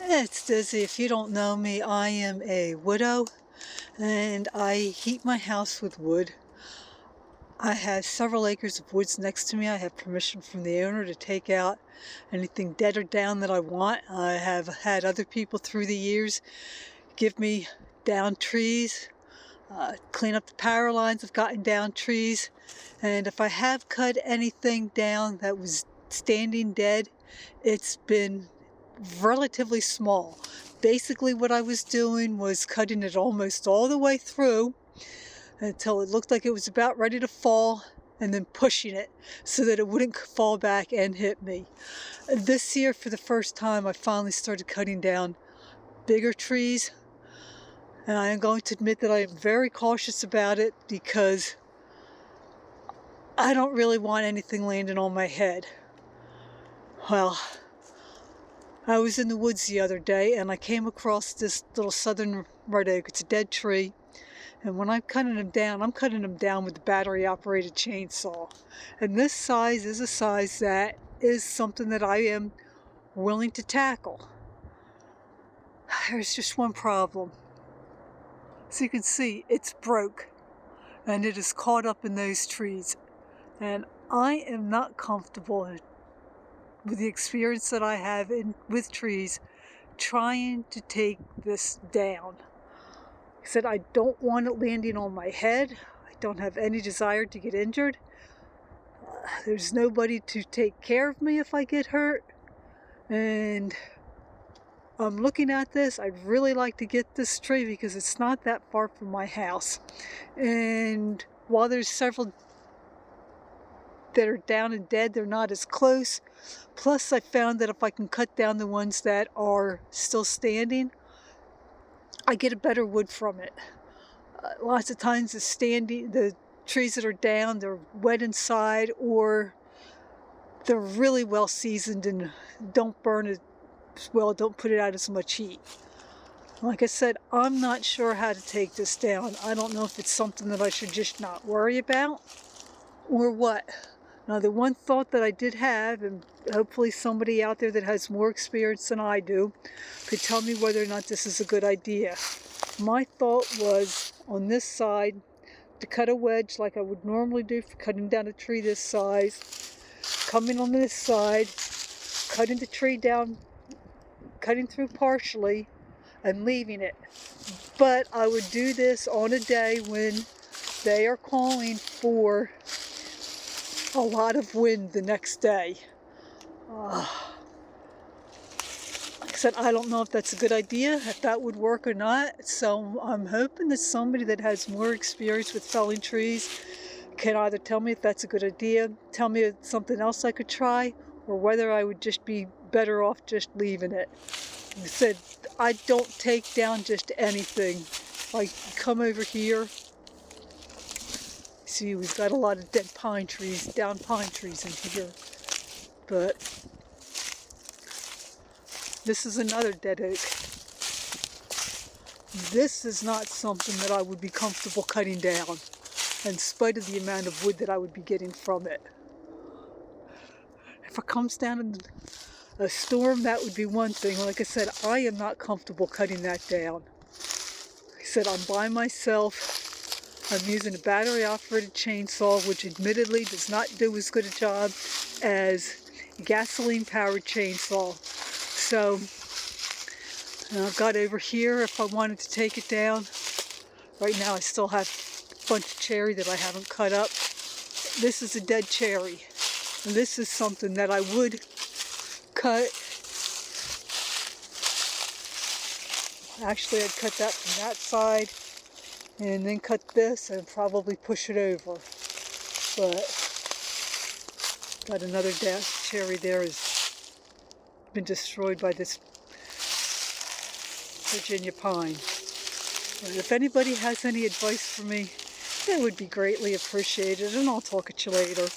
It's Dizzy. If you don't know me, I am a widow and I heat my house with wood. I have several acres of woods next to me. I have permission from the owner to take out anything dead or down that I want. I have had other people through the years give me down trees, clean up the power lines. I've gotten down trees, and if I have cut anything down that was standing dead, it's been relatively small. Basically what I was doing was cutting it almost all the way through until it looked like it was about ready to fall, and then pushing it so that it wouldn't fall back and hit me. This year, for the first time, I finally started cutting down bigger trees, and I am going to admit that I am very cautious about it because I don't really want anything landing on my head. Well, I was in the woods the other day and I came across this little southern red oak. It's a dead tree. And when I'm cutting them down with the battery operated chainsaw. And this size is a size that is something that I am willing to tackle. There's just one problem. As you can see, it's broke and it is caught up in those trees. And I am not comfortable with the experience that I have with trees trying to take this down. I said I don't want it landing on my head. I don't have any desire to get injured. There's nobody to take care of me if I get hurt. And I'm looking at this. I'd really like to get this tree because it's not that far from my house. And while there's several that are down and dead, they're not as close. Plus, I found that if I can cut down the ones that are still standing, I get a better wood from it. Lots of times the trees that are down, they're wet inside, or they're really well seasoned and don't burn as well, don't put it out as much heat. Like I said, I'm not sure how to take this down. I don't know if it's something that I should just not worry about or what. Now, the one thought that I did have, and hopefully somebody out there that has more experience than I do could tell me whether or not this is a good idea. My thought was on this side to cut a wedge like I would normally do for cutting down a tree this size, coming on this side, cutting the tree down, cutting through partially, and leaving it. But I would do this on a day when they are calling for a lot of wind the next day. Like I said, I don't know if that's a good idea, if that would work or not. So I'm hoping that somebody that has more experience with felling trees can either tell me if that's a good idea, tell me it's something else I could try, or whether I would just be better off just leaving it. Like I said, I don't take down just anything. I come over here. See, we've got a lot of down pine trees in here. But this is another dead oak. This is not something that I would be comfortable cutting down, in spite of the amount of wood that I would be getting from it. If it comes down in a storm, that would be one thing. Like I said, I am not comfortable cutting that down. Like I said, I'm by myself. I'm using a battery-operated chainsaw, which admittedly does not do as good a job as a gasoline-powered chainsaw. So, I've got over here if I wanted to take it down. Right now I still have a bunch of cherry that I haven't cut up. This is a dead cherry. And this is something that I would cut. Actually, I'd cut that from that side, and then cut this and probably push it over. But got another cherry there has been destroyed by this Virginia pine. But if anybody has any advice for me, that would be greatly appreciated, and I'll talk at you later.